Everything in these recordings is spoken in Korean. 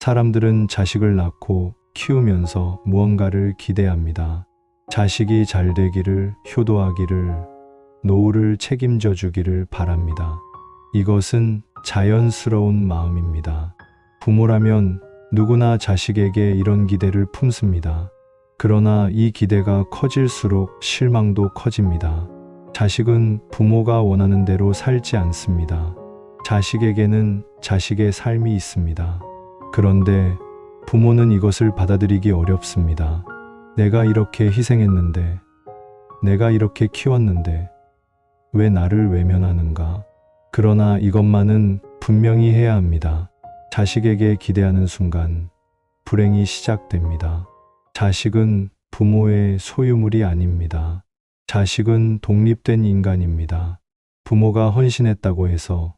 사람들은 자식을 낳고 키우면서 무언가를 기대합니다. 자식이 잘 되기를, 효도하기를, 노후를 책임져 주기를 바랍니다. 이것은 자연스러운 마음입니다. 부모라면 누구나 자식에게 이런 기대를 품습니다. 그러나 이 기대가 커질수록 실망도 커집니다. 자식은 부모가 원하는 대로 살지 않습니다. 자식에게는 자식의 삶이 있습니다. 그런데 부모는 이것을 받아들이기 어렵습니다. 내가 이렇게 희생했는데, 내가 이렇게 키웠는데, 왜 나를 외면하는가? 그러나 이것만은 분명히 해야 합니다. 자식에게 기대하는 순간 불행이 시작됩니다. 자식은 부모의 소유물이 아닙니다. 자식은 독립된 인간입니다. 부모가 헌신했다고 해서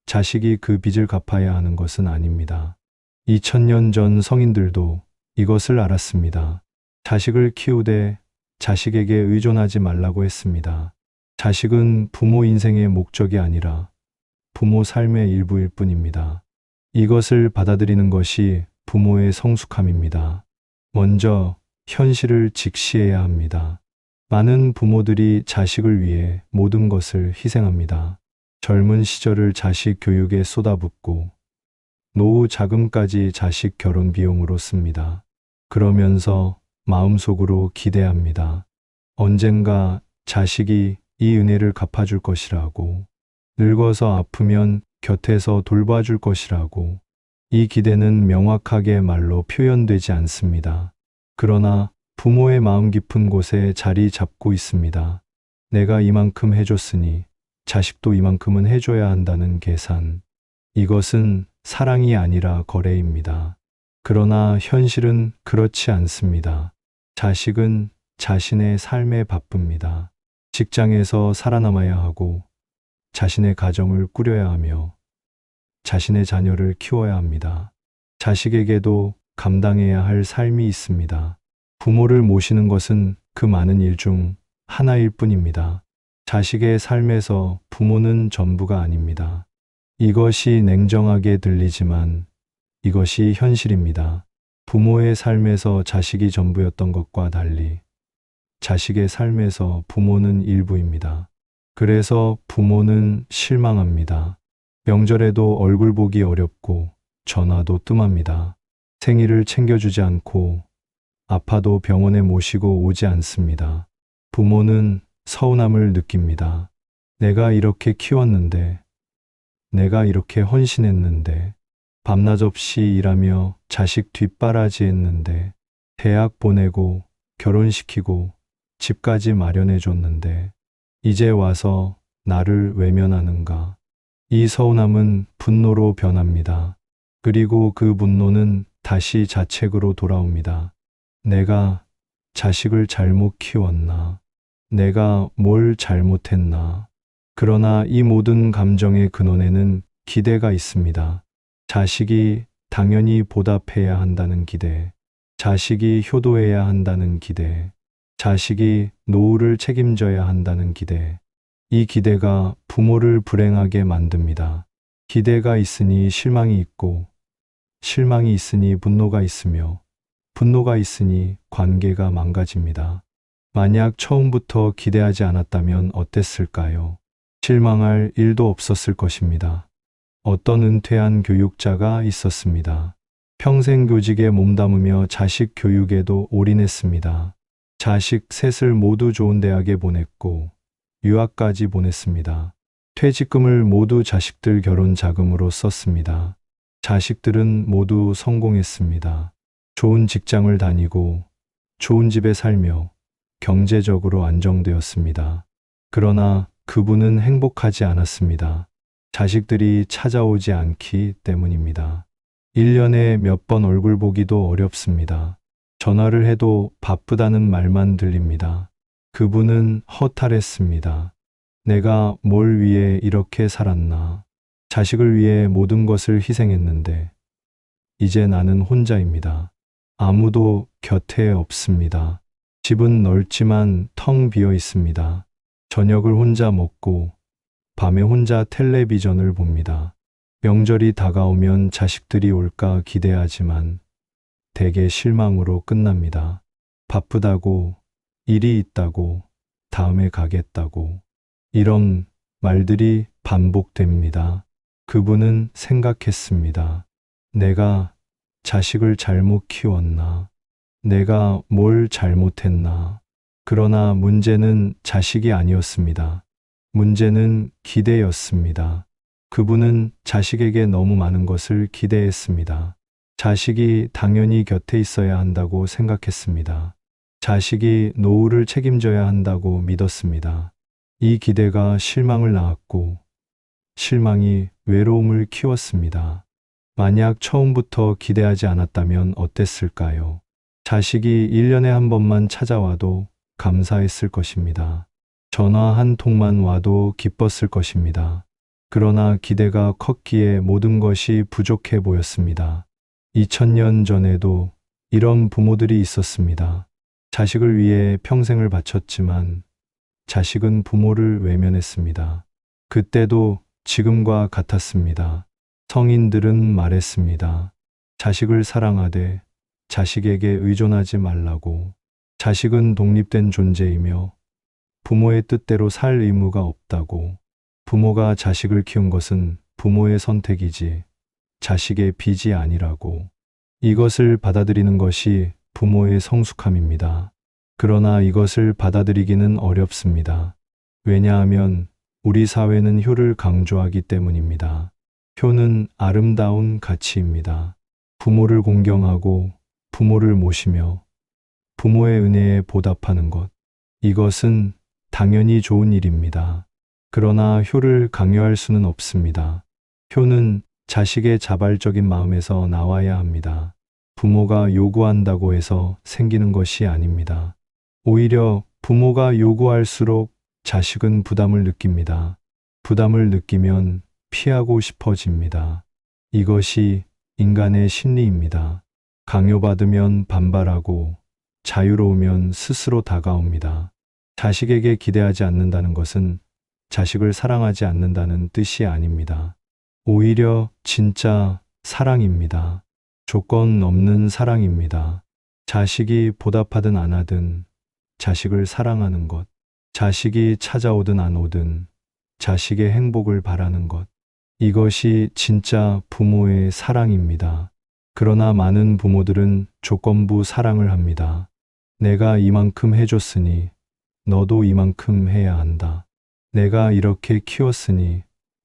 자식이 그 빚을 갚아야 하는 것은 아닙니다. 2000년 전 성인들도 이것을 알았습니다. 자식을 키우되 자식에게 의존하지 말라고 했습니다. 자식은 부모 인생의 목적이 아니라 부모 삶의 일부일 뿐입니다. 이것을 받아들이는 것이 부모의 성숙함입니다. 먼저 현실을 직시해야 합니다. 많은 부모들이 자식을 위해 모든 것을 희생합니다. 젊은 시절을 자식 교육에 쏟아붓고 노후 자금까지 자식 결혼 비용으로 씁니다. 그러면서 마음속으로 기대합니다. 언젠가 자식이 이 은혜를 갚아줄 것이라고, 늙어서 아프면 곁에서 돌봐줄 것이라고. 이 기대는 명확하게 말로 표현되지 않습니다. 그러나 부모의 마음 깊은 곳에 자리 잡고 있습니다. 내가 이만큼 해줬으니 자식도 이만큼은 해줘야 한다는 계산. 이것은 사랑이 아니라 거래입니다. 그러나 현실은 그렇지 않습니다. 자식은 자신의 삶에 바쁩니다. 직장에서 살아남아야 하고, 자신의 가정을 꾸려야 하며, 자신의 자녀를 키워야 합니다. 자식에게도 감당해야 할 삶이 있습니다. 부모를 모시는 것은 그 많은 일 중 하나일 뿐입니다. 자식의 삶에서 부모는 전부가 아닙니다. 이것이 냉정하게 들리지만 이것이 현실입니다. 부모의 삶에서 자식이 전부였던 것과 달리 자식의 삶에서 부모는 일부입니다. 그래서 부모는 실망합니다. 명절에도 얼굴 보기 어렵고 전화도 뜸합니다. 생일을 챙겨주지 않고 아파도 병원에 모시고 오지 않습니다. 부모는 서운함을 느낍니다. 내가 이렇게 키웠는데, 내가 이렇게 헌신했는데, 밤낮 없이 일하며 자식 뒷바라지 했는데, 대학 보내고 결혼시키고 집까지 마련해 줬는데, 이제 와서 나를 외면하는가? 이 서운함은 분노로 변합니다. 그리고 그 분노는 다시 자책으로 돌아옵니다. 내가 자식을 잘못 키웠나? 내가 뭘 잘못했나? 그러나 이 모든 감정의 근원에는 기대가 있습니다. 자식이 당연히 보답해야 한다는 기대, 자식이 효도해야 한다는 기대, 자식이 노후를 책임져야 한다는 기대. 이 기대가 부모를 불행하게 만듭니다. 기대가 있으니 실망이 있고, 실망이 있으니 분노가 있으며, 분노가 있으니 관계가 망가집니다. 만약 처음부터 기대하지 않았다면 어땠을까요? 실망할 일도 없었을 것입니다. 어떤 은퇴한 교육자가 있었습니다. 평생 교직에 몸담으며 자식 교육에도 올인했습니다. 자식 셋을 모두 좋은 대학에 보냈고 유학까지 보냈습니다. 퇴직금을 모두 자식들 결혼 자금으로 썼습니다. 자식들은 모두 성공했습니다. 좋은 직장을 다니고 좋은 집에 살며 경제적으로 안정되었습니다. 그러나 그분은 행복하지 않았습니다. 자식들이 찾아오지 않기 때문입니다. 1년에 몇 번 얼굴 보기도 어렵습니다. 전화를 해도 바쁘다는 말만 들립니다. 그분은 허탈했습니다. 내가 뭘 위해 이렇게 살았나? 자식을 위해 모든 것을 희생했는데 이제 나는 혼자입니다. 아무도 곁에 없습니다. 집은 넓지만 텅 비어 있습니다. 저녁을 혼자 먹고 밤에 혼자 텔레비전을 봅니다. 명절이 다가오면 자식들이 올까 기대하지만 대개 실망으로 끝납니다. 바쁘다고, 일이 있다고, 다음에 가겠다고. 이런 말들이 반복됩니다. 그분은 생각했습니다. 내가 자식을 잘못 키웠나? 내가 뭘 잘못했나? 그러나 문제는 자식이 아니었습니다. 문제는 기대였습니다. 그분은 자식에게 너무 많은 것을 기대했습니다. 자식이 당연히 곁에 있어야 한다고 생각했습니다. 자식이 노후를 책임져야 한다고 믿었습니다. 이 기대가 실망을 낳았고, 실망이 외로움을 키웠습니다. 만약 처음부터 기대하지 않았다면 어땠을까요? 자식이 1년에 한 번만 찾아와도 감사했을 것입니다. 전화 한 통만 와도 기뻤을 것입니다. 그러나 기대가 컸기에 모든 것이 부족해 보였습니다. 2000년 전에도 이런 부모들이 있었습니다. 자식을 위해 평생을 바쳤지만 자식은 부모를 외면했습니다. 그때도 지금과 같았습니다. 성인들은 말했습니다. 자식을 사랑하되 자식에게 의존하지 말라고. 자식은 독립된 존재이며 부모의 뜻대로 살 의무가 없다고. 부모가 자식을 키운 것은 부모의 선택이지 자식의 빚이 아니라고. 이것을 받아들이는 것이 부모의 성숙함입니다. 그러나 이것을 받아들이기는 어렵습니다. 왜냐하면 우리 사회는 효를 강조하기 때문입니다. 효는 아름다운 가치입니다. 부모를 공경하고 부모를 모시며 부모의 은혜에 보답하는 것. 이것은 당연히 좋은 일입니다. 그러나 효를 강요할 수는 없습니다. 효는 자식의 자발적인 마음에서 나와야 합니다. 부모가 요구한다고 해서 생기는 것이 아닙니다. 오히려 부모가 요구할수록 자식은 부담을 느낍니다. 부담을 느끼면 피하고 싶어집니다. 이것이 인간의 심리입니다. 강요받으면 반발하고 자유로우면 스스로 다가옵니다. 자식에게 기대하지 않는다는 것은 자식을 사랑하지 않는다는 뜻이 아닙니다. 오히려 진짜 사랑입니다. 조건 없는 사랑입니다. 자식이 보답하든 안 하든 자식을 사랑하는 것. 자식이 찾아오든 안 오든 자식의 행복을 바라는 것. 이것이 진짜 부모의 사랑입니다. 그러나 많은 부모들은 조건부 사랑을 합니다. 내가 이만큼 해줬으니 너도 이만큼 해야 한다. 내가 이렇게 키웠으니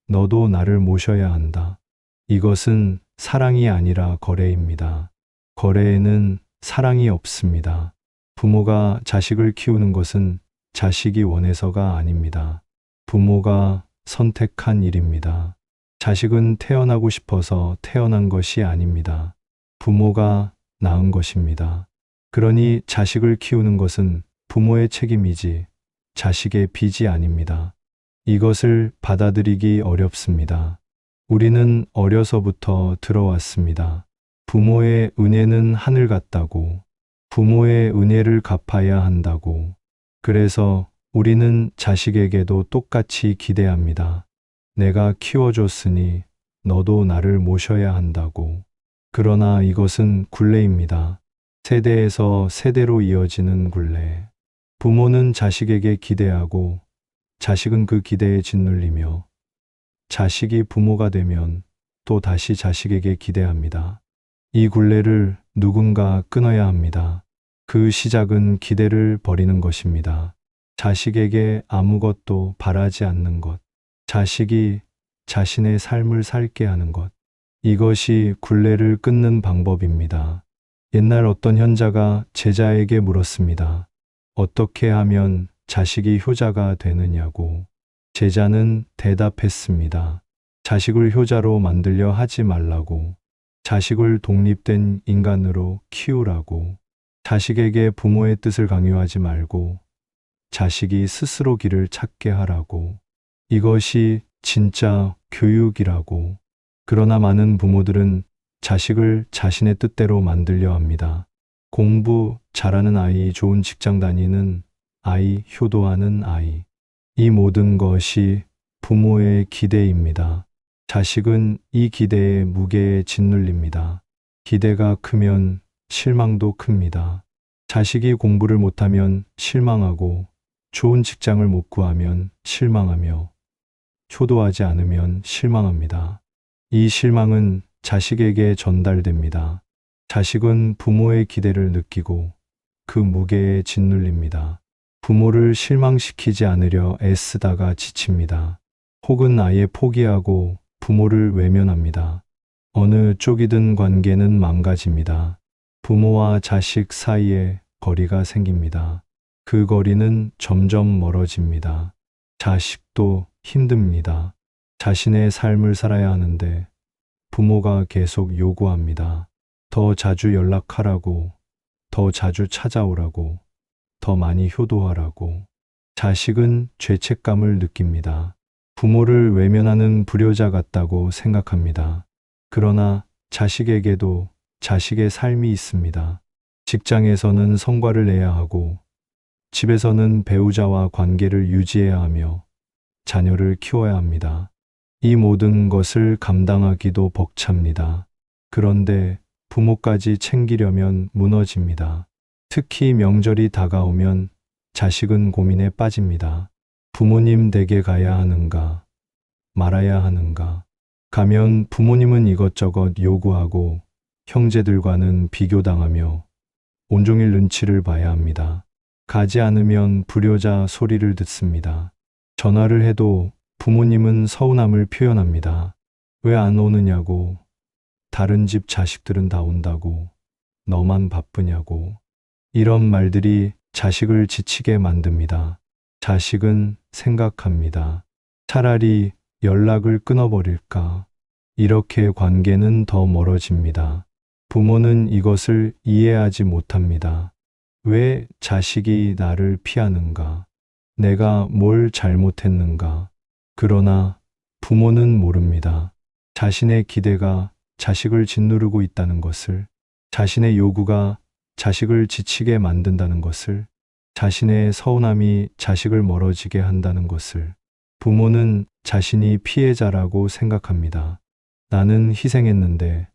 너도 나를 모셔야 한다. 이것은 사랑이 아니라 거래입니다. 거래에는 사랑이 없습니다. 부모가 자식을 키우는 것은 자식이 원해서가 아닙니다. 부모가 선택한 일입니다. 자식은 태어나고 싶어서 태어난 것이 아닙니다. 부모가 낳은 것입니다. 그러니 자식을 키우는 것은 부모의 책임이지 자식의 빚이 아닙니다. 이것을 받아들이기 어렵습니다. 우리는 어려서부터 들어왔습니다. 부모의 은혜는 하늘 같다고, 부모의 은혜를 갚아야 한다고. 그래서 우리는 자식에게도 똑같이 기대합니다. 내가 키워줬으니 너도 나를 모셔야 한다고. 그러나 이것은 굴레입니다. 세대에서 세대로 이어지는 굴레. 부모는 자식에게 기대하고 자식은 그 기대에 짓눌리며 자식이 부모가 되면 또 다시 자식에게 기대합니다. 이 굴레를 누군가 끊어야 합니다. 그 시작은 기대를 버리는 것입니다. 자식에게 아무것도 바라지 않는 것. 자식이 자신의 삶을 살게 하는 것. 이것이 굴레를 끊는 방법입니다. 옛날 어떤 현자가 제자에게 물었습니다. 어떻게 하면 자식이 효자가 되느냐고. 제자는 대답했습니다. 자식을 효자로 만들려 하지 말라고. 자식을 독립된 인간으로 키우라고. 자식에게 부모의 뜻을 강요하지 말고 자식이 스스로 길을 찾게 하라고. 이것이 진짜 교육이라고. 그러나 많은 부모들은 자식을 자신의 뜻대로 만들려 합니다. 공부 잘하는 아이, 좋은 직장 다니는 아이, 효도하는 아이. 이 모든 것이 부모의 기대입니다. 자식은 이 기대의 무게에 짓눌립니다. 기대가 크면 실망도 큽니다. 자식이 공부를 못하면 실망하고 좋은 직장을 못 구하면 실망하며 효도하지 않으면 실망합니다. 이 실망은 자식에게 전달됩니다. 자식은 부모의 기대를 느끼고 그 무게에 짓눌립니다. 부모를 실망시키지 않으려 애쓰다가 지칩니다. 혹은 아예 포기하고 부모를 외면합니다. 어느 쪽이든 관계는 망가집니다. 부모와 자식 사이에 거리가 생깁니다. 그 거리는 점점 멀어집니다. 자식도 힘듭니다. 자신의 삶을 살아야 하는데 부모가 계속 요구합니다. 더 자주 연락하라고, 더 자주 찾아오라고, 더 많이 효도하라고. 자식은 죄책감을 느낍니다. 부모를 외면하는 불효자 같다고 생각합니다. 그러나 자식에게도 자식의 삶이 있습니다. 직장에서는 성과를 내야 하고, 집에서는 배우자와 관계를 유지해야 하며, 자녀를 키워야 합니다. 이 모든 것을 감당하기도 벅찹니다. 그런데 부모까지 챙기려면 무너집니다. 특히 명절이 다가오면 자식은 고민에 빠집니다. 부모님 댁에 가야 하는가, 말아야 하는가. 가면 부모님은 이것저것 요구하고 형제들과는 비교당하며 온종일 눈치를 봐야 합니다. 가지 않으면 불효자 소리를 듣습니다. 전화를 해도 부모님은 서운함을 표현합니다. 왜 안 오느냐고, 다른 집 자식들은 다 온다고, 너만 바쁘냐고. 이런 말들이 자식을 지치게 만듭니다. 자식은 생각합니다. 차라리 연락을 끊어버릴까. 이렇게 관계는 더 멀어집니다. 부모는 이것을 이해하지 못합니다. 왜 자식이 나를 피하는가? 내가 뭘 잘못했는가? 그러나 부모는 모릅니다. 자신의 기대가 자식을 짓누르고 있다는 것을, 자신의 요구가 자식을 지치게 만든다는 것을, 자신의 서운함이 자식을 멀어지게 한다는 것을. 부모는 자신이 피해자라고 생각합니다. 나는 희생했는데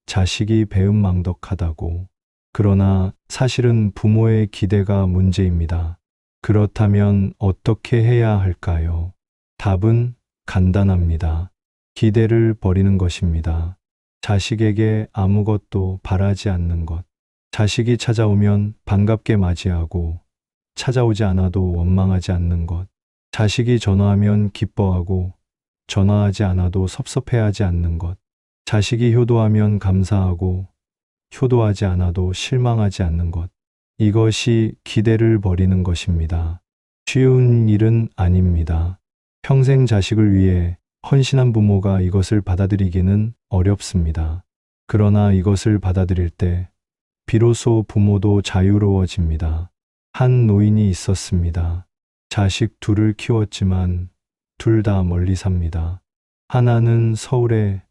자식이 배은망덕하다고. 그러나 사실은 부모의 기대가 문제입니다. 그렇다면 어떻게 해야 할까요? 답은 간단합니다. 기대를 버리는 것입니다. 자식에게 아무것도 바라지 않는 것. 자식이 찾아오면 반갑게 맞이하고 찾아오지 않아도 원망하지 않는 것. 자식이 전화하면 기뻐하고 전화하지 않아도 섭섭해하지 않는 것. 자식이 효도하면 감사하고 효도하지 않아도 실망하지 않는 것. 이것이 기대를 버리는 것입니다. 쉬운 일은 아닙니다. 평생 자식을 위해 헌신한 부모가 이것을 받아들이기는 어렵습니다. 그러나 이것을 받아들일 때 비로소 부모도 자유로워집니다. 한 노인이 있었습니다. 자식 둘을 키웠지만 둘 다 멀리 삽니다. 하나는 서울에,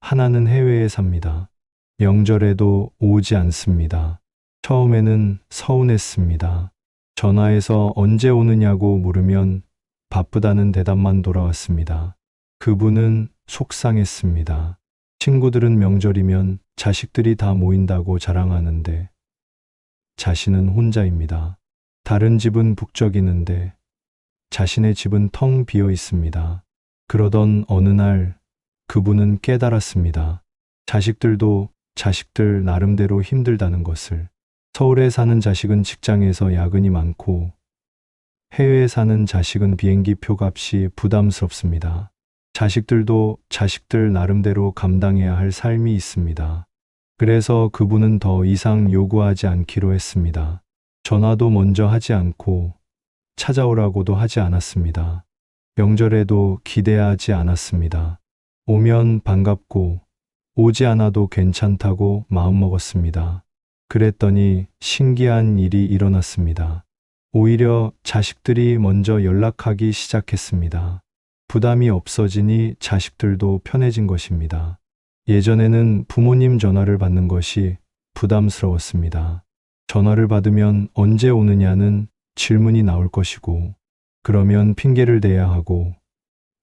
하나는 해외에 삽니다. 명절에도 오지 않습니다. 처음에는 서운했습니다. 전화해서 언제 오느냐고 물으면 바쁘다는 대답만 돌아왔습니다. 그분은 속상했습니다. 친구들은 명절이면 자식들이 다 모인다고 자랑하는데 자신은 혼자입니다. 다른 집은 북적이는데 자신의 집은 텅 비어 있습니다. 그러던 어느 날 그분은 깨달았습니다. 자식들도 자식들 나름대로 힘들다는 것을. 서울에 사는 자식은 직장에서 야근이 많고 해외에 사는 자식은 비행기 표값이 부담스럽습니다. 자식들도 자식들 나름대로 감당해야 할 삶이 있습니다. 그래서 그분은 더 이상 요구하지 않기로 했습니다. 전화도 먼저 하지 않고 찾아오라고도 하지 않았습니다. 명절에도 기대하지 않았습니다. 오면 반갑고 오지 않아도 괜찮다고 마음먹었습니다. 그랬더니 신기한 일이 일어났습니다. 오히려 자식들이 먼저 연락하기 시작했습니다. 부담이 없어지니 자식들도 편해진 것입니다. 예전에는 부모님 전화를 받는 것이 부담스러웠습니다. 전화를 받으면 언제 오느냐는 질문이 나올 것이고, 그러면 핑계를 대야 하고,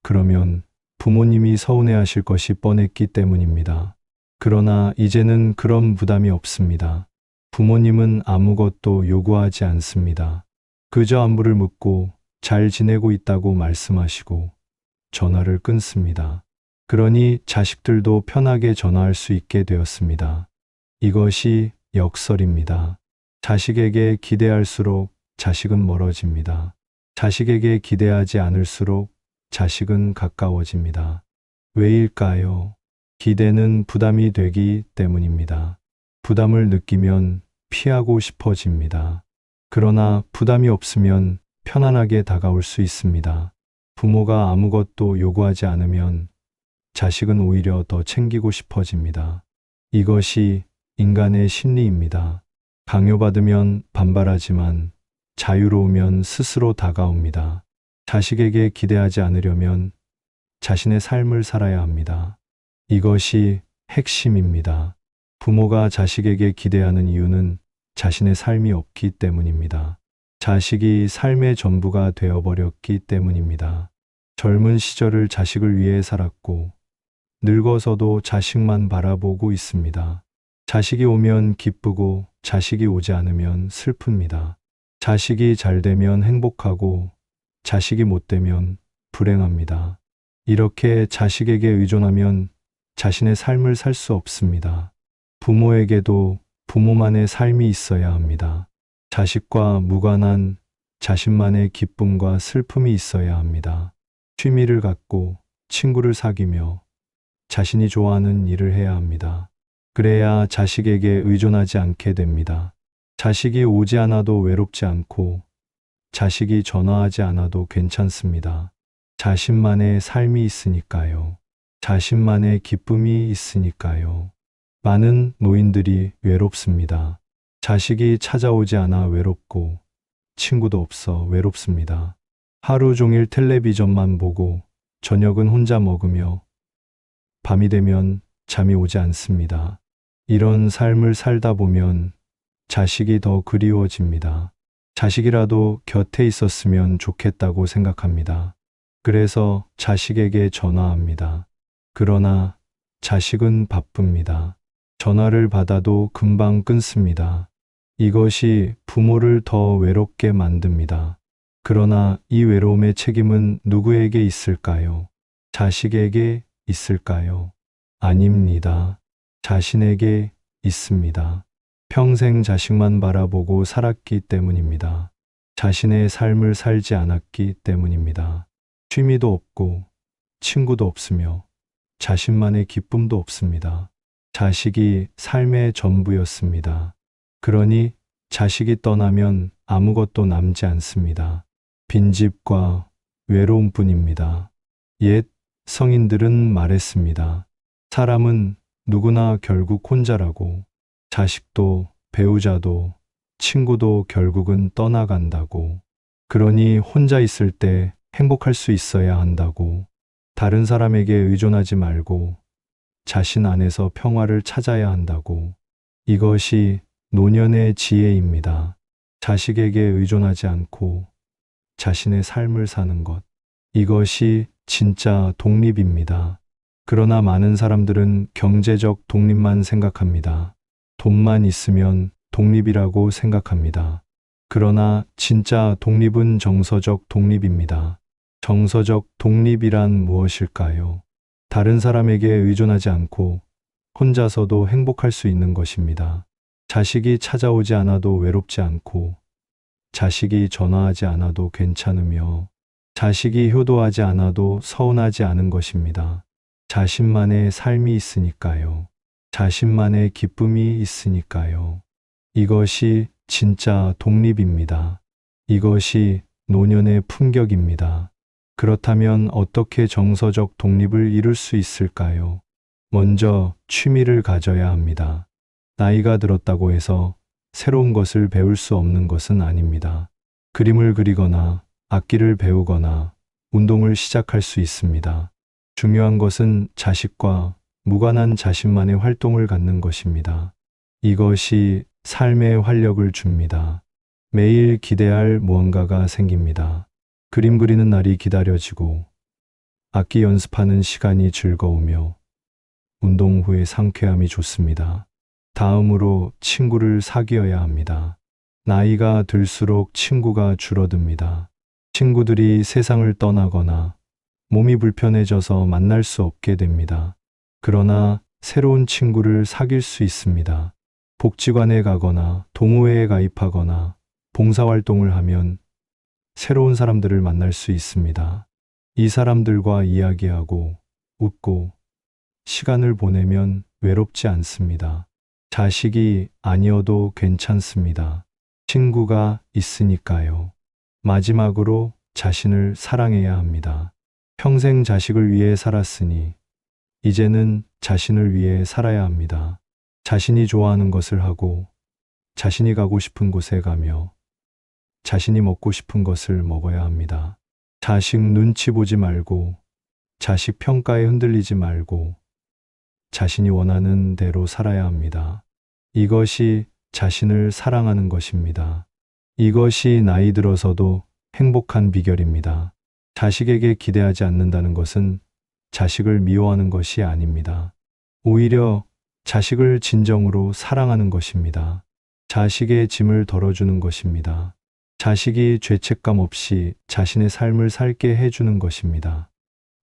그러면 부모님이 서운해하실 것이 뻔했기 때문입니다. 그러나 이제는 그런 부담이 없습니다. 부모님은 아무것도 요구하지 않습니다. 그저 안부를 묻고 잘 지내고 있다고 말씀하시고 전화를 끊습니다. 그러니 자식들도 편하게 전화할 수 있게 되었습니다. 이것이 역설입니다. 자식에게 기대할수록 자식은 멀어집니다. 자식에게 기대하지 않을수록 자식은 가까워집니다. 왜일까요? 기대는 부담이 되기 때문입니다. 부담을 느끼면 피하고 싶어집니다. 그러나 부담이 없으면 편안하게 다가올 수 있습니다. 부모가 아무것도 요구하지 않으면 자식은 오히려 더 챙기고 싶어집니다. 이것이 인간의 심리입니다. 강요받으면 반발하지만 자유로우면 스스로 다가옵니다. 자식에게 기대하지 않으려면 자신의 삶을 살아야 합니다. 이것이 핵심입니다. 부모가 자식에게 기대하는 이유는 자신의 삶이 없기 때문입니다. 자식이 삶의 전부가 되어버렸기 때문입니다. 젊은 시절을 자식을 위해 살았고 늙어서도 자식만 바라보고 있습니다. 자식이 오면 기쁘고 자식이 오지 않으면 슬픕니다. 자식이 잘 되면 행복하고 자식이 못 되면 불행합니다. 이렇게 자식에게 의존하면 자신의 삶을 살 수 없습니다. 부모에게도 부모만의 삶이 있어야 합니다. 자식과 무관한 자신만의 기쁨과 슬픔이 있어야 합니다. 취미를 갖고 친구를 사귀며 자신이 좋아하는 일을 해야 합니다. 그래야 자식에게 의존하지 않게 됩니다. 자식이 오지 않아도 외롭지 않고 자식이 전화하지 않아도 괜찮습니다. 자신만의 삶이 있으니까요. 자신만의 기쁨이 있으니까요. 많은 노인들이 외롭습니다. 자식이 찾아오지 않아 외롭고 친구도 없어 외롭습니다. 하루 종일 텔레비전만 보고 저녁은 혼자 먹으며 밤이 되면 잠이 오지 않습니다. 이런 삶을 살다 보면 자식이 더 그리워집니다. 자식이라도 곁에 있었으면 좋겠다고 생각합니다. 그래서 자식에게 전화합니다. 그러나 자식은 바쁩니다. 전화를 받아도 금방 끊습니다. 이것이 부모를 더 외롭게 만듭니다. 그러나 이 외로움의 책임은 누구에게 있을까요? 자식에게 있을까요? 아닙니다. 자신에게 있습니다. 평생 자식만 바라보고 살았기 때문입니다. 자신의 삶을 살지 않았기 때문입니다. 취미도 없고 친구도 없으며 자신만의 기쁨도 없습니다. 자식이 삶의 전부였습니다. 그러니 자식이 떠나면 아무것도 남지 않습니다. 빈집과 외로움뿐입니다. 옛 성인들은 말했습니다. 사람은 누구나 결국 혼자라고, 자식도 배우자도 친구도 결국은 떠나간다고. 그러니 혼자 있을 때 행복할 수 있어야 한다고. 다른 사람에게 의존하지 말고 자신 안에서 평화를 찾아야 한다고. 이것이 노년의 지혜입니다. 자식에게 의존하지 않고 자신의 삶을 사는 것. 이것이 진짜 독립입니다. 그러나 많은 사람들은 경제적 독립만 생각합니다. 돈만 있으면 독립이라고 생각합니다. 그러나 진짜 독립은 정서적 독립입니다. 정서적 독립이란 무엇일까요? 다른 사람에게 의존하지 않고 혼자서도 행복할 수 있는 것입니다. 자식이 찾아오지 않아도 외롭지 않고 자식이 전화하지 않아도 괜찮으며 자식이 효도하지 않아도 서운하지 않은 것입니다. 자신만의 삶이 있으니까요. 자신만의 기쁨이 있으니까요. 이것이 진짜 독립입니다. 이것이 노년의 품격입니다. 그렇다면 어떻게 정서적 독립을 이룰 수 있을까요? 먼저 취미를 가져야 합니다. 나이가 들었다고 해서 새로운 것을 배울 수 없는 것은 아닙니다. 그림을 그리거나 악기를 배우거나 운동을 시작할 수 있습니다. 중요한 것은 자식과 무관한 자신만의 활동을 갖는 것입니다. 이것이 삶의 활력을 줍니다. 매일 기대할 무언가가 생깁니다. 그림 그리는 날이 기다려지고 악기 연습하는 시간이 즐거우며 운동 후의 상쾌함이 좋습니다. 다음으로 친구를 사귀어야 합니다. 나이가 들수록 친구가 줄어듭니다. 친구들이 세상을 떠나거나 몸이 불편해져서 만날 수 없게 됩니다. 그러나 새로운 친구를 사귈 수 있습니다. 복지관에 가거나 동호회에 가입하거나 봉사활동을 하면 새로운 사람들을 만날 수 있습니다. 이 사람들과 이야기하고 웃고 시간을 보내면 외롭지 않습니다. 자식이 아니어도 괜찮습니다. 친구가 있으니까요. 마지막으로 자신을 사랑해야 합니다. 평생 자식을 위해 살았으니 이제는 자신을 위해 살아야 합니다. 자신이 좋아하는 것을 하고 자신이 가고 싶은 곳에 가며 자신이 먹고 싶은 것을 먹어야 합니다. 자식 눈치 보지 말고 자식 평가에 흔들리지 말고 자신이 원하는 대로 살아야 합니다. 이것이 자신을 사랑하는 것입니다. 이것이 나이 들어서도 행복한 비결입니다. 자식에게 기대하지 않는다는 것은 자식을 미워하는 것이 아닙니다. 오히려 자식을 진정으로 사랑하는 것입니다. 자식의 짐을 덜어주는 것입니다. 자식이 죄책감 없이 자신의 삶을 살게 해주는 것입니다.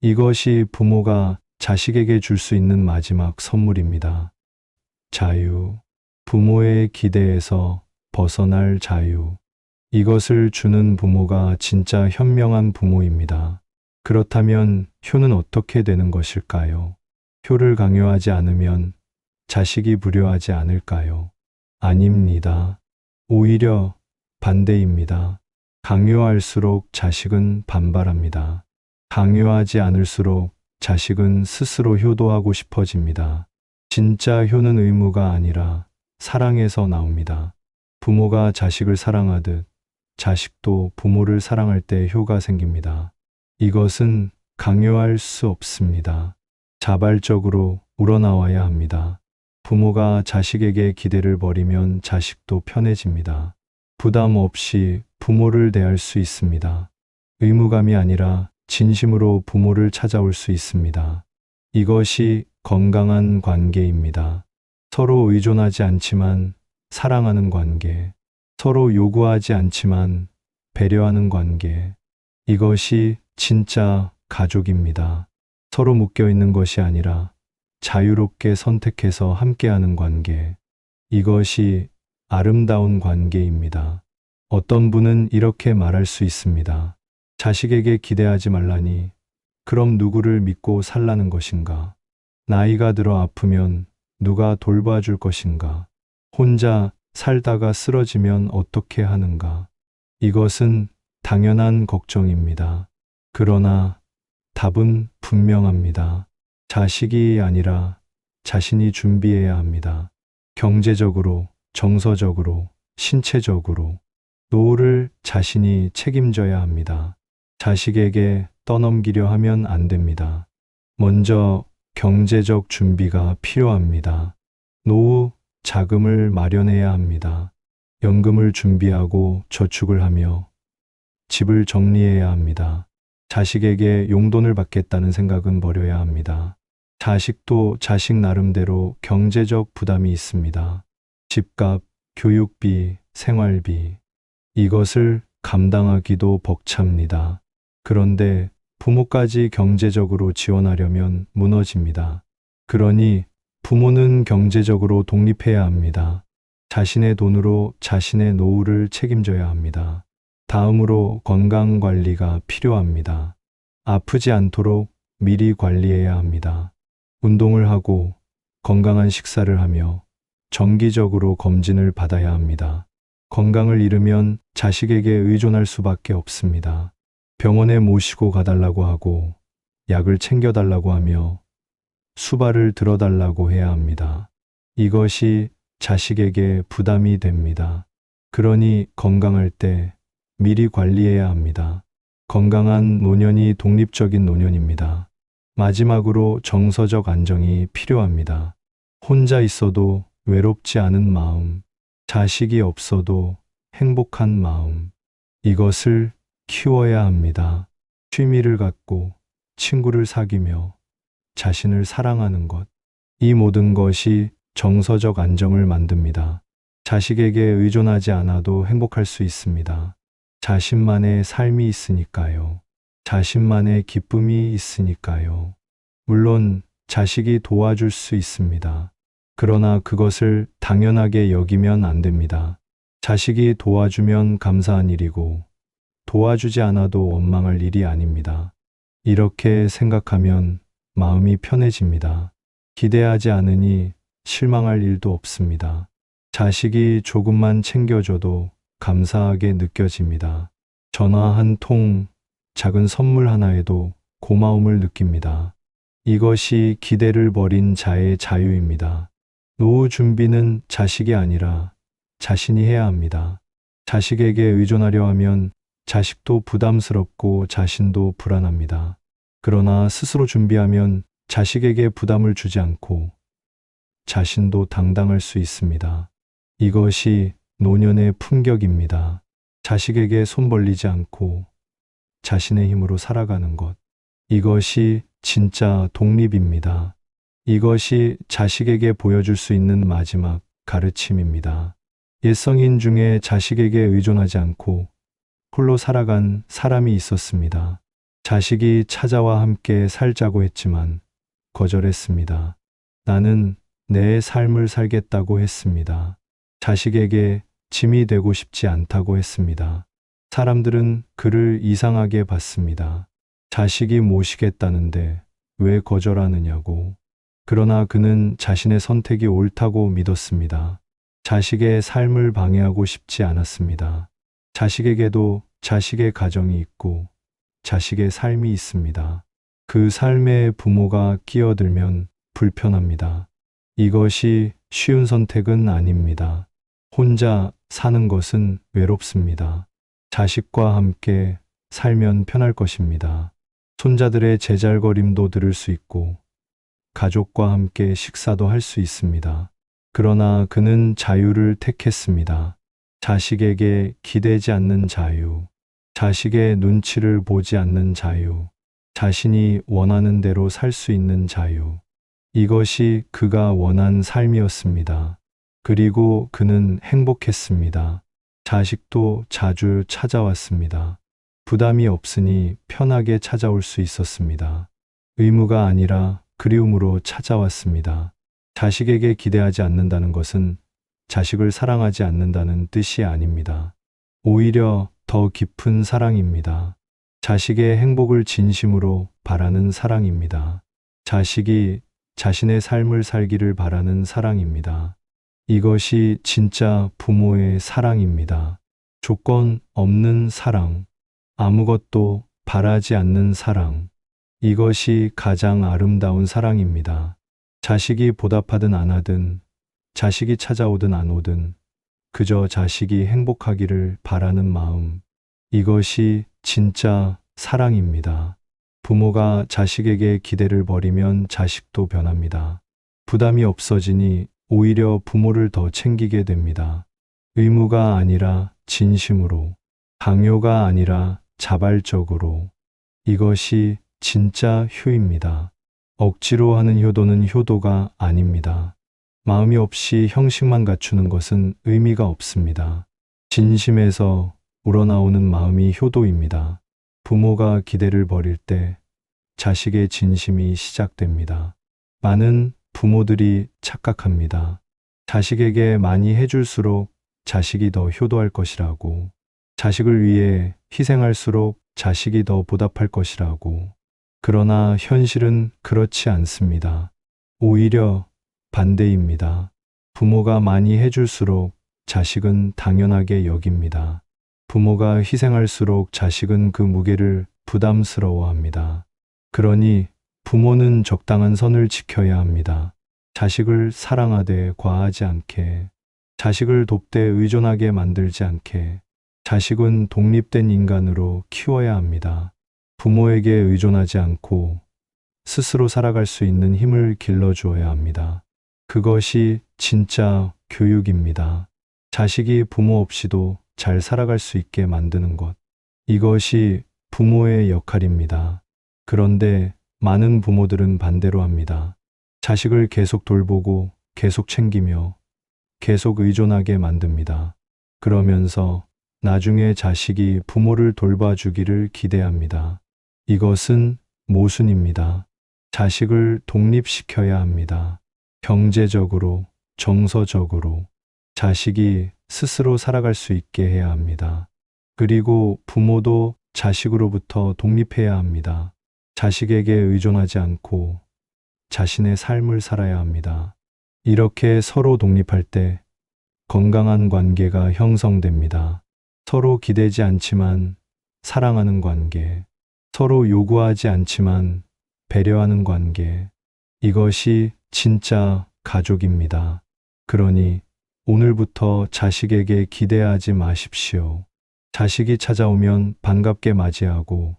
이것이 부모가 자식에게 줄 수 있는 마지막 선물입니다. 자유. 부모의 기대에서 벗어날 자유. 이것을 주는 부모가 진짜 현명한 부모입니다. 그렇다면 효는 어떻게 되는 것일까요? 효를 강요하지 않으면 자식이 불효하지 않을까요? 아닙니다. 오히려 반대입니다. 강요할수록 자식은 반발합니다. 강요하지 않을수록 자식은 스스로 효도하고 싶어집니다. 진짜 효는 의무가 아니라 사랑에서 나옵니다. 부모가 자식을 사랑하듯 자식도 부모를 사랑할 때 효가 생깁니다. 이것은 강요할 수 없습니다. 자발적으로 우러나와야 합니다. 부모가 자식에게 기대를 버리면 자식도 편해집니다. 부담 없이 부모를 대할 수 있습니다. 의무감이 아니라 진심으로 부모를 찾아올 수 있습니다. 이것이 건강한 관계입니다. 서로 의존하지 않지만 사랑하는 관계, 서로 요구하지 않지만 배려하는 관계, 이것이 진짜 가족입니다. 서로 묶여 있는 것이 아니라 자유롭게 선택해서 함께하는 관계, 이것이 아름다운 관계입니다. 어떤 분은 이렇게 말할 수 있습니다. 자식에게 기대하지 말라니 그럼 누구를 믿고 살라는 것인가? 나이가 들어 아프면 누가 돌봐줄 것인가? 혼자 살다가 쓰러지면 어떻게 하는가? 이것은 당연한 걱정입니다. 그러나 답은 분명합니다. 자식이 아니라 자신이 준비해야 합니다. 경제적으로, 정서적으로, 신체적으로 노후를 자신이 책임져야 합니다. 자식에게 떠넘기려 하면 안 됩니다. 먼저 경제적 준비가 필요합니다. 노후 자금을 마련해야 합니다. 연금을 준비하고 저축을 하며 집을 정리해야 합니다. 자식에게 용돈을 받겠다는 생각은 버려야 합니다. 자식도 자식 나름대로 경제적 부담이 있습니다. 집값, 교육비, 생활비. 이것을 감당하기도 벅찹니다. 그런데 부모까지 경제적으로 지원하려면 무너집니다. 그러니 부모는 경제적으로 독립해야 합니다. 자신의 돈으로 자신의 노후를 책임져야 합니다. 다음으로 건강 관리가 필요합니다. 아프지 않도록 미리 관리해야 합니다. 운동을 하고 건강한 식사를 하며 정기적으로 검진을 받아야 합니다. 건강을 잃으면 자식에게 의존할 수밖에 없습니다. 병원에 모시고 가달라고 하고 약을 챙겨달라고 하며 수발을 들어달라고 해야 합니다. 이것이 자식에게 부담이 됩니다. 그러니 건강할 때 미리 관리해야 합니다. 건강한 노년이 독립적인 노년입니다. 마지막으로 정서적 안정이 필요합니다. 혼자 있어도 외롭지 않은 마음, 자식이 없어도 행복한 마음, 이것을 키워야 합니다. 취미를 갖고 친구를 사귀며 자신을 사랑하는 것. 이 모든 것이 정서적 안정을 만듭니다. 자식에게 의존하지 않아도 행복할 수 있습니다. 자신만의 삶이 있으니까요. 자신만의 기쁨이 있으니까요. 물론 자식이 도와줄 수 있습니다. 그러나 그것을 당연하게 여기면 안 됩니다. 자식이 도와주면 감사한 일이고 도와주지 않아도 원망할 일이 아닙니다. 이렇게 생각하면 마음이 편해집니다. 기대하지 않으니 실망할 일도 없습니다. 자식이 조금만 챙겨줘도 감사하게 느껴집니다. 전화 한 통, 작은 선물 하나에도 고마움을 느낍니다. 이것이 기대를 버린 자의 자유입니다. 노후 준비는 자식이 아니라 자신이 해야 합니다. 자식에게 의존하려 하면 자식도 부담스럽고 자신도 불안합니다. 그러나 스스로 준비하면 자식에게 부담을 주지 않고 자신도 당당할 수 있습니다. 이것이 노년의 품격입니다. 자식에게 손 벌리지 않고 자신의 힘으로 살아가는 것. 이것이 진짜 독립입니다. 이것이 자식에게 보여줄 수 있는 마지막 가르침입니다. 옛성인 중에 자식에게 의존하지 않고 홀로 살아간 사람이 있었습니다. 자식이 찾아와 함께 살자고 했지만 거절했습니다. 나는 내 삶을 살겠다고 했습니다. 자식에게 짐이 되고 싶지 않다고 했습니다. 사람들은 그를 이상하게 봤습니다. 자식이 모시겠다는데 왜 거절하느냐고. 그러나 그는 자신의 선택이 옳다고 믿었습니다. 자식의 삶을 방해하고 싶지 않았습니다. 자식에게도 자식의 가정이 있고 자식의 삶이 있습니다. 그 삶에 부모가 끼어들면 불편합니다. 이것이 쉬운 선택은 아닙니다. 혼자 사는 것은 외롭습니다. 자식과 함께 살면 편할 것입니다. 손자들의 제잘거림도 들을 수 있고 가족과 함께 식사도 할 수 있습니다. 그러나 그는 자유를 택했습니다. 자식에게 기대지 않는 자유, 자식의 눈치를 보지 않는 자유, 자신이 원하는 대로 살 수 있는 자유. 이것이 그가 원한 삶이었습니다. 그리고 그는 행복했습니다. 자식도 자주 찾아왔습니다. 부담이 없으니 편하게 찾아올 수 있었습니다. 의무가 아니라 그리움으로 찾아왔습니다. 자식에게 기대하지 않는다는 것은 자식을 사랑하지 않는다는 뜻이 아닙니다. 오히려 더 깊은 사랑입니다. 자식의 행복을 진심으로 바라는 사랑입니다. 자식이 자신의 삶을 살기를 바라는 사랑입니다. 이것이 진짜 부모의 사랑입니다. 조건 없는 사랑, 아무것도 바라지 않는 사랑. 이것이 가장 아름다운 사랑입니다. 자식이 보답하든 안 하든, 자식이 찾아오든 안 오든, 그저 자식이 행복하기를 바라는 마음. 이것이 진짜 사랑입니다. 부모가 자식에게 기대를 버리면 자식도 변합니다. 부담이 없어지니 오히려 부모를 더 챙기게 됩니다. 의무가 아니라 진심으로, 강요가 아니라 자발적으로. 이것이 진짜 효입니다. 억지로 하는 효도는 효도가 아닙니다. 마음이 없이 형식만 갖추는 것은 의미가 없습니다. 진심에서 우러나오는 마음이 효도입니다. 부모가 기대를 버릴 때 자식의 진심이 시작됩니다. 많은 부모들이 착각합니다. 자식에게 많이 해줄수록 자식이 더 효도할 것이라고, 자식을 위해 희생할수록 자식이 더 보답할 것이라고. 그러나 현실은 그렇지 않습니다. 오히려 반대입니다. 부모가 많이 해줄수록 자식은 당연하게 여깁니다. 부모가 희생할수록 자식은 그 무게를 부담스러워합니다. 그러니 부모는 적당한 선을 지켜야 합니다. 자식을 사랑하되 과하지 않게, 자식을 돕되 의존하게 만들지 않게, 자식은 독립된 인간으로 키워야 합니다. 부모에게 의존하지 않고 스스로 살아갈 수 있는 힘을 길러주어야 합니다. 그것이 진짜 교육입니다. 자식이 부모 없이도 잘 살아갈 수 있게 만드는 것. 이것이 부모의 역할입니다. 그런데 많은 부모들은 반대로 합니다. 자식을 계속 돌보고 계속 챙기며 계속 의존하게 만듭니다. 그러면서 나중에 자식이 부모를 돌봐주기를 기대합니다. 이것은 모순입니다. 자식을 독립시켜야 합니다. 경제적으로, 정서적으로 자식이 스스로 살아갈 수 있게 해야 합니다. 그리고 부모도 자식으로부터 독립해야 합니다. 자식에게 의존하지 않고 자신의 삶을 살아야 합니다. 이렇게 서로 독립할 때 건강한 관계가 형성됩니다. 서로 기대지 않지만 사랑하는 관계, 서로 요구하지 않지만 배려하는 관계, 이것이 진짜 가족입니다. 그러니 오늘부터 자식에게 기대하지 마십시오. 자식이 찾아오면 반갑게 맞이하고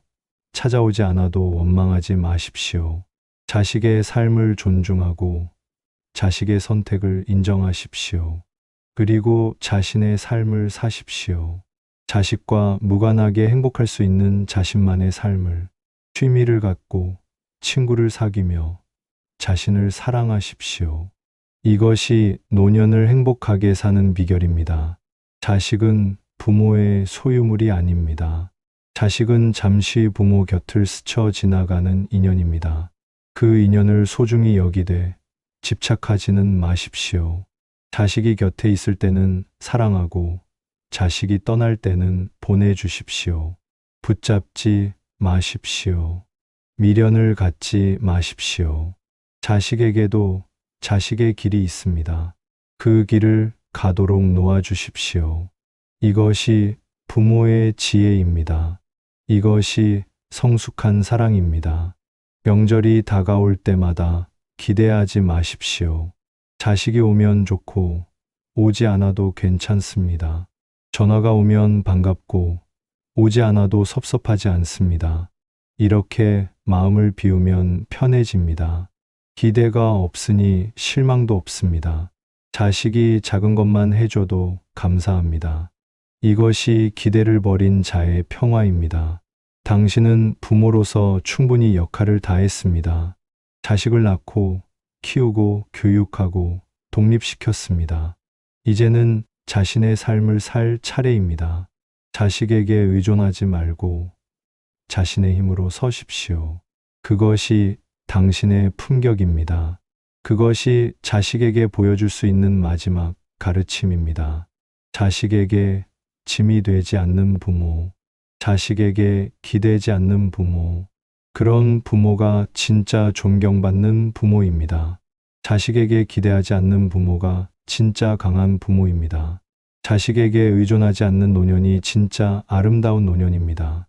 찾아오지 않아도 원망하지 마십시오. 자식의 삶을 존중하고 자식의 선택을 인정하십시오. 그리고 자신의 삶을 사십시오. 자식과 무관하게 행복할 수 있는 자신만의 삶을, 취미를 갖고 친구를 사귀며 자신을 사랑하십시오. 이것이 노년을 행복하게 사는 비결입니다. 자식은 부모의 소유물이 아닙니다. 자식은 잠시 부모 곁을 스쳐 지나가는 인연입니다. 그 인연을 소중히 여기되 집착하지는 마십시오. 자식이 곁에 있을 때는 사랑하고 자식이 떠날 때는 보내주십시오. 붙잡지 마십시오. 미련을 갖지 마십시오. 자식에게도 자식의 길이 있습니다. 그 길을 가도록 놓아주십시오. 이것이 부모의 지혜입니다. 이것이 성숙한 사랑입니다. 명절이 다가올 때마다 기대하지 마십시오. 자식이 오면 좋고 오지 않아도 괜찮습니다. 전화가 오면 반갑고 오지 않아도 섭섭하지 않습니다. 이렇게 마음을 비우면 편해집니다. 기대가 없으니 실망도 없습니다. 자식이 작은 것만 해줘도 감사합니다. 이것이 기대를 버린 자의 평화입니다. 당신은 부모로서 충분히 역할을 다했습니다. 자식을 낳고 키우고 교육하고 독립시켰습니다. 이제는 자신의 삶을 살 차례입니다. 자식에게 의존하지 말고 자신의 힘으로 서십시오. 그것이 당신의 품격입니다. 그것이 자식에게 보여줄 수 있는 마지막 가르침입니다. 자식에게 짐이 되지 않는 부모, 자식에게 기대지 않는 부모, 그런 부모가 진짜 존경받는 부모입니다. 자식에게 기대하지 않는 부모가 진짜 강한 부모입니다. 자식에게 의존하지 않는 노년이 진짜 아름다운 노년입니다.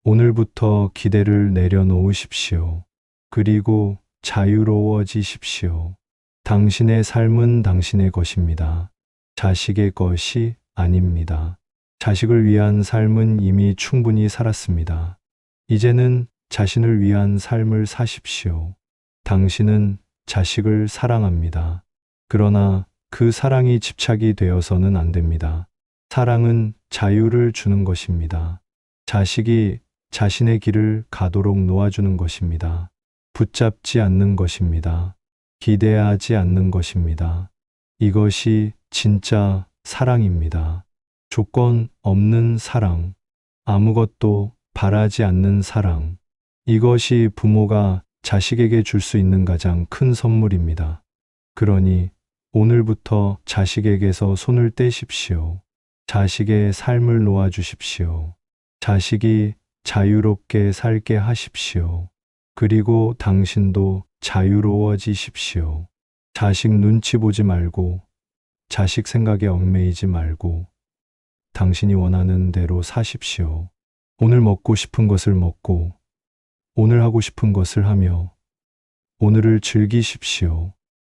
오늘부터 기대를 내려놓으십시오. 그리고 자유로워지십시오. 당신의 삶은 당신의 것입니다. 자식의 것이 아닙니다. 자식을 위한 삶은 이미 충분히 살았습니다. 이제는 자신을 위한 삶을 사십시오. 당신은 자식을 사랑합니다. 그러나 그 사랑이 집착이 되어서는 안 됩니다. 사랑은 자유를 주는 것입니다. 자식이 자신의 길을 가도록 놓아주는 것입니다. 붙잡지 않는 것입니다. 기대하지 않는 것입니다. 이것이 진짜 사랑입니다. 조건 없는 사랑, 아무것도 바라지 않는 사랑. 이것이 부모가 자식에게 줄 수 있는 가장 큰 선물입니다. 그러니 오늘부터 자식에게서 손을 떼십시오. 자식의 삶을 놓아주십시오. 자식이 자유롭게 살게 하십시오. 그리고 당신도 자유로워지십시오. 자식 눈치 보지 말고, 자식 생각에 얽매이지 말고, 당신이 원하는 대로 사십시오. 오늘 먹고 싶은 것을 먹고, 오늘 하고 싶은 것을 하며, 오늘을 즐기십시오.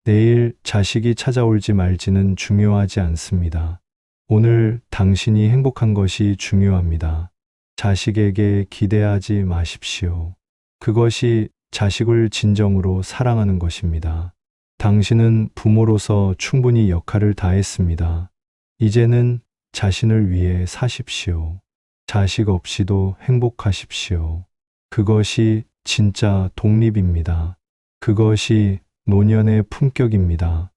내일 자식이 찾아올지 말지는 중요하지 않습니다. 오늘 당신이 행복한 것이 중요합니다. 자식에게 기대하지 마십시오. 그것이 자식을 진정으로 사랑하는 것입니다. 당신은 부모로서 충분히 역할을 다했습니다. 이제는 자신을 위해 사십시오. 자식 없이도 행복하십시오. 그것이 진짜 독립입니다. 그것이 노년의 품격입니다.